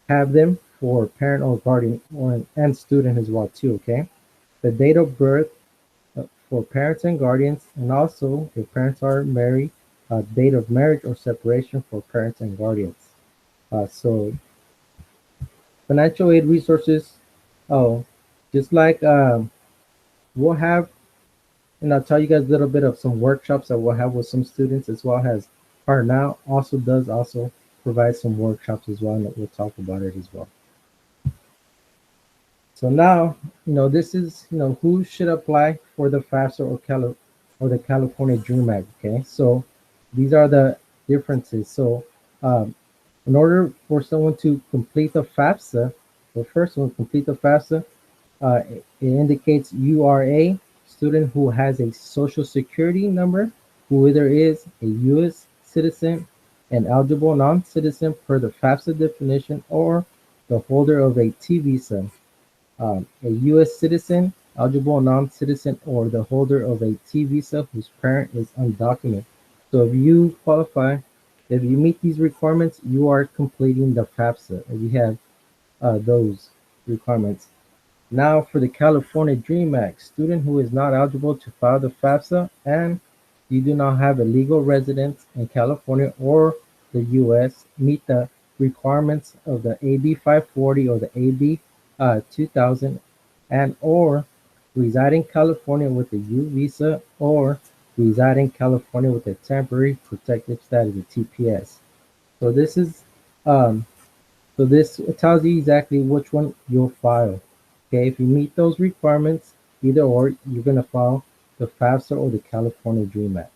have them for parent or guardian and student as well too, okay? The date of birth for parents and guardians, and also if parents are married, date of marriage or separation for parents and guardians. So financial aid resources, oh, just like we'll have, and I'll tell you guys a little bit of some workshops that we'll have with some students, as well as Hartnell also does also provide some workshops as well, and we'll talk about it as well. So now, this is, who should apply for the FAFSA or the California Dream Act. Okay, so these are the differences. So in order for someone to complete the FAFSA, the first one, complete the FAFSA, it indicates you are a student who has a social security number, who either is a U.S. citizen, an eligible non-citizen per the FAFSA definition, or the holder of a T visa, a U.S. citizen, eligible non-citizen, or the holder of a T visa whose parent is undocumented. So if you qualify, if you meet these requirements, you are completing the FAFSA. If you have those requirements. Now for the California Dream Act, student who is not eligible to file the FAFSA and you do not have a legal residence in California or the U.S., meet the requirements of the AB 540 or the AB 2000, and or reside in California with a U visa, or reside in California with a temporary protective status, a TPS. So this is so this tells you exactly which one you'll file. Okay, if you meet those requirements, either or, you're gonna file the FAFSA or the California Dream Act.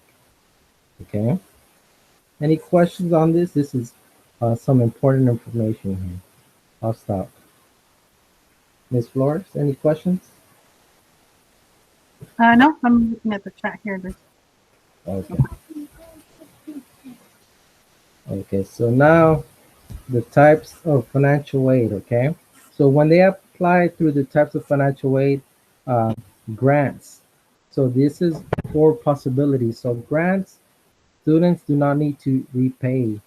Okay. Any questions on this? This is some important information here. I'll stop. Ms. Flores, any questions? No, I'm looking at the chat here. Okay. Okay, so now the types of financial aid, okay? So when they apply through the types of financial aid, grants. So this is 4 possibilities. So grants, students do not need to repay.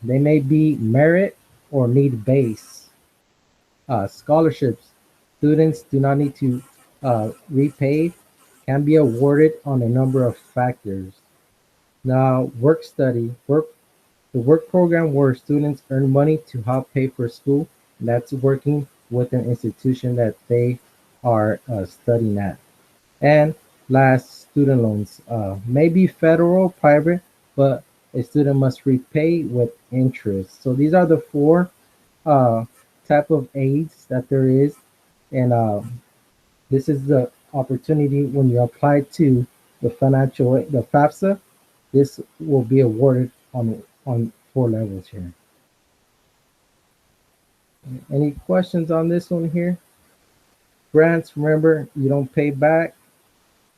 They may be merit or need-based. Scholarships, students do not need to repay, can be awarded on a number of factors. Now, work study, the work program where students earn money to help pay for school, that's working with an institution that they are studying at. And last, student loans, maybe federal, private, but a student must repay with interest. So these are the 4 type of aids that there is, and this is the opportunity when you apply to the financial aid, the FAFSA. This will be awarded on 4 levels here. Any questions on this one here? Grants, remember, you don't pay back.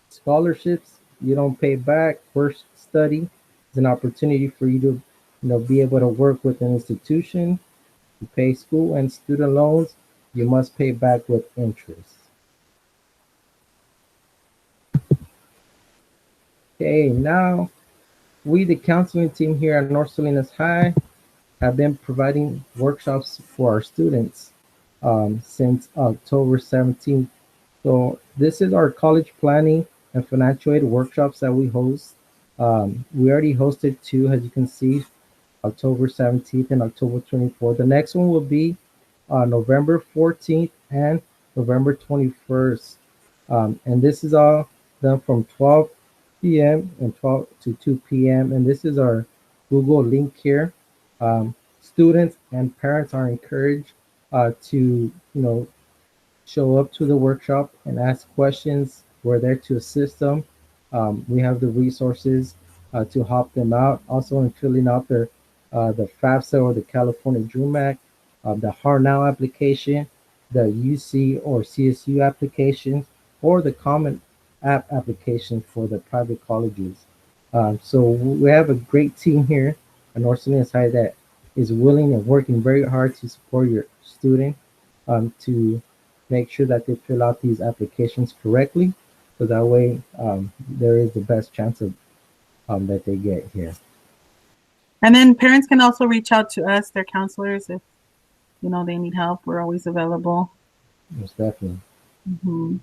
Scholarships, you don't pay back. Work study is an opportunity for you to be able to work with an institution. You pay school, and student loans, you must pay back with interest. Okay, now we, the counseling team here at North Salinas High, have been providing workshops for our students since October 17th. So this is our college planning and financial aid workshops that we host. We already hosted 2, as you can see, October 17th and October 24th. The next one will be November 14th and November 21st. And this is all done from 12 p.m. and 12 to 2 p.m. And this is our Google link here. Students and parents are encouraged to, show up to the workshop and ask questions. We're there to assist them. We have the resources to help them out. Also in filling out their the FAFSA or the California Dream Act, the Hartnell application, the UC or CSU applications, or the Common App application for the private colleges. So we have a great team here at North Salinas High that is willing and working very hard to support your student to make sure that they fill out these applications correctly, so that way there is the best chance of that they get here. And then parents can also reach out to us, their counselors, if they need help. We're always available. Most definitely. Mm-hmm.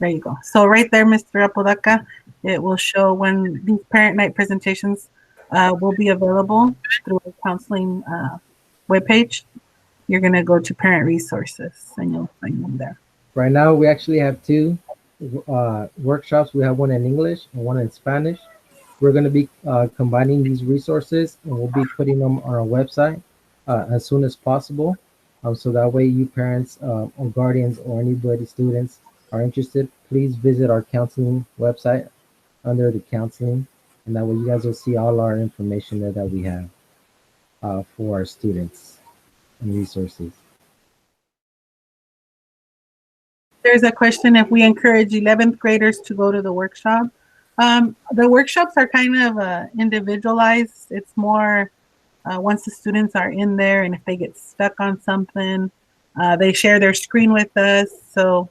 There you go. So right there, Mr. Apodaca, it will show when these parent night presentations will be available through our counseling webpage. You're going to go to parent resources and you'll find them there. Right now, we actually have 2 workshops. We have one in English and one in Spanish. we're going to be combining these resources, and we'll be putting them on our website as soon as possible. So that way you parents or guardians or anybody, students are interested, please visit our counseling website under the counseling, and that way you guys will see all our information there that we have for our students and resources. There's a question if we encourage 11th graders to go to the workshop. The workshops are kind of individualized. It's more once the students are in there, and if they get stuck on something, they share their screen with us. So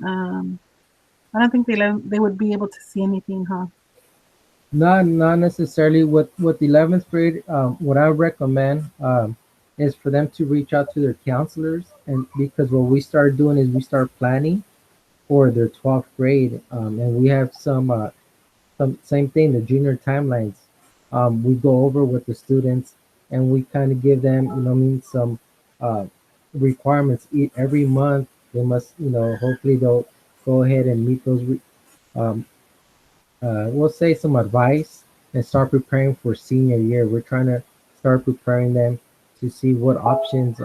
I don't think they would be able to see anything, huh? Not necessarily. With the 11th grade, what I recommend is for them to reach out to their counselors, and because what we start doing is we start planning for their 12th grade, and we have some same thing, the junior timelines. We go over with the students, and we kind of give them, some requirements. Every month they must, hopefully they'll go ahead and meet those. Um, we'll say some advice and start preparing for senior year. We're trying to start preparing them to see what options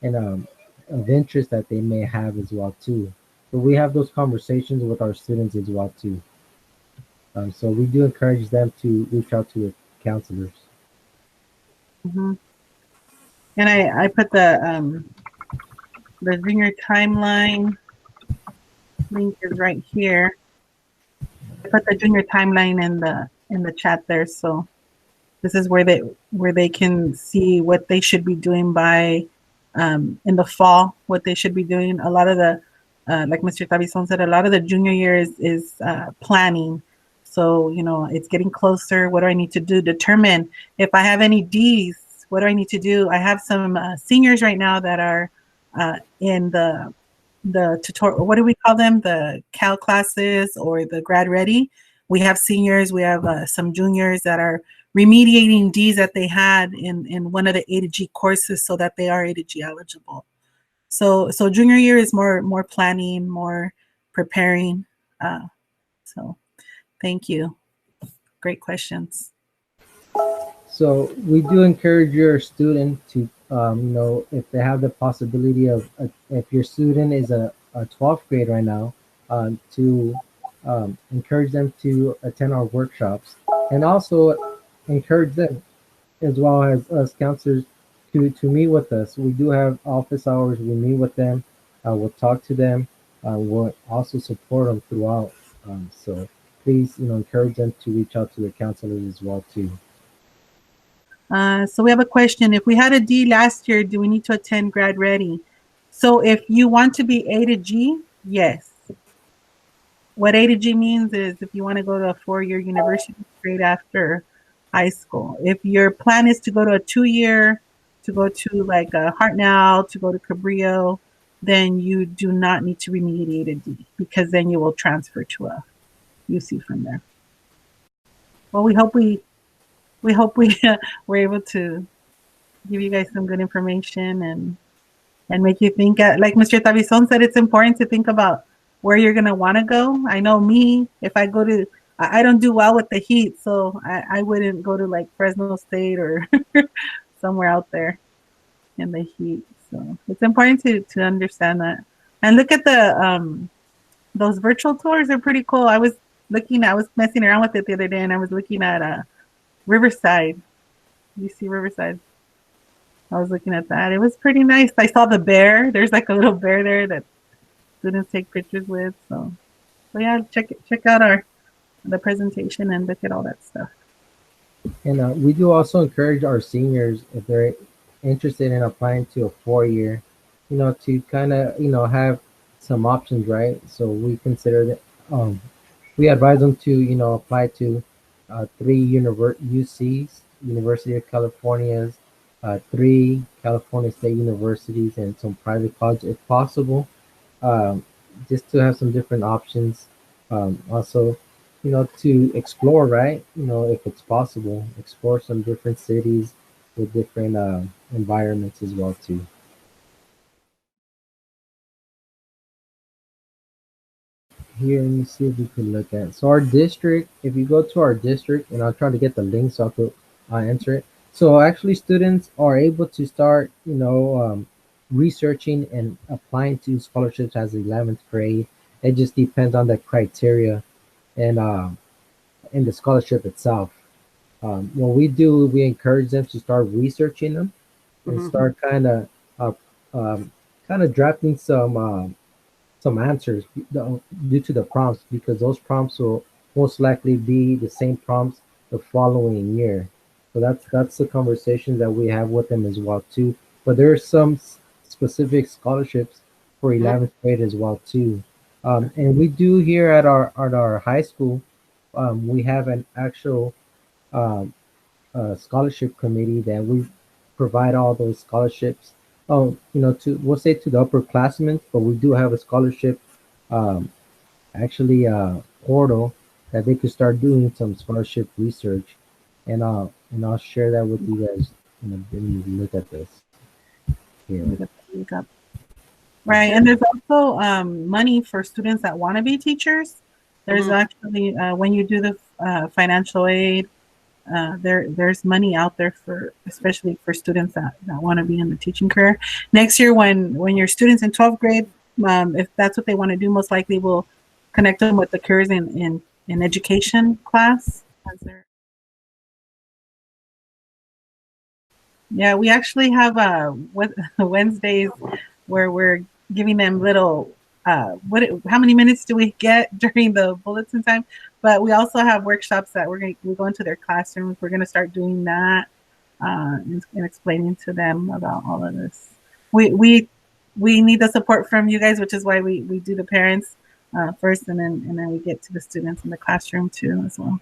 and of interest that they may have as well too. But we have those conversations with our students as well too. So we do encourage them to reach out to their counselors. Mm-hmm. And I put the junior timeline link is right here. I put the junior timeline in the chat there. So this is where they can see what they should be doing by in the fall, what they should be doing. A lot of the like Mr. Tabizon said, a lot of the junior year is planning. So, it's getting closer. What do I need to do? Determine if I have any D's, what do I need to do? I have some seniors right now that are in the tutorial, what do we call them? The Cal classes or the grad ready. We have seniors, we have some juniors that are remediating D's that they had in one of the A to G courses so that they are A to G eligible. So junior year is more planning, more preparing. So thank you. Great questions. So we do encourage your student to, if they have the possibility of, if your student is a 12th grade right now, to encourage them to attend our workshops, and also encourage them as well as us counselors to meet with us. We do have office hours. We meet with them. We'll talk to them. We'll also support them throughout. So please, encourage them to reach out to their counselors as well too. So we have a question. If we had a D last year, do we need to attend grad ready? So if you want to be A to G, yes. What A to G means is if you want to go to a 4-year university straight after high school. If your plan is to go to a 2-year, to go to like a Hartnell, to go to Cabrillo, then you do not need to remediate a D, because then you will transfer to a UC from there. Well, we hope we were able to give you guys some good information and make you think. Like Mr. Tabizon said, it's important to think about where you're going to want to go. I know me, if I go to, I don't do well with the heat, so I wouldn't go to like Fresno State or somewhere out there in the heat. So it's important to understand that. And look at the those virtual tours are pretty cool. I was messing around with it the other day, and I was looking at Riverside. You see Riverside? I was looking at that. It was pretty nice. I saw the bear. There's like a little bear there that students take pictures with. So yeah, check out the presentation and look at all that stuff. And we do also encourage our seniors, if they're interested in applying to a 4-year, to kind of, have some options, right? So we consider that we advise them to, apply to 3 UCs, University of California's, 3 California State Universities, and some private colleges if possible, just to have some different options. Also, to explore, right? If it's possible, explore some different cities with different environments as well too. Here, let me see if we can look at. So our district, if you go to our district, and I'll try to get the link so I could answer it. So actually, students are able to start, researching and applying to scholarships as 11th grade. It just depends on the criteria and in the scholarship itself. What we do, we encourage them to start researching them and start uh, kind of drafting some answers due to the prompts, because those prompts will most likely be the same prompts the following year. So that's the conversation that we have with them as well too. But there are some specific scholarships for 11th grade as well too. And we do here at our high school, we have an actual um, scholarship committee that we provide all those scholarships. Oh, to we'll say to the upperclassmen, but we do have a scholarship, um, actually portal that they could start doing some scholarship research, and I'll share that with you guys. When you look at this here. Right, and there's also money for students that want to be teachers. There's actually when you do the financial aid, there's money out there for, especially for students that want to be in the teaching career. Next year, when your students in 12th grade, if that's what they want to do, most likely we'll connect them with the careers in education class. Yeah, we actually have Wednesdays where we're giving them little how many minutes do we get during the bulletin time? But we also have workshops that we go into their classrooms. We're going to start doing that and explaining to them about all of this. We need the support from you guys, which is why we do the parents first, and then we get to the students in the classroom too as well.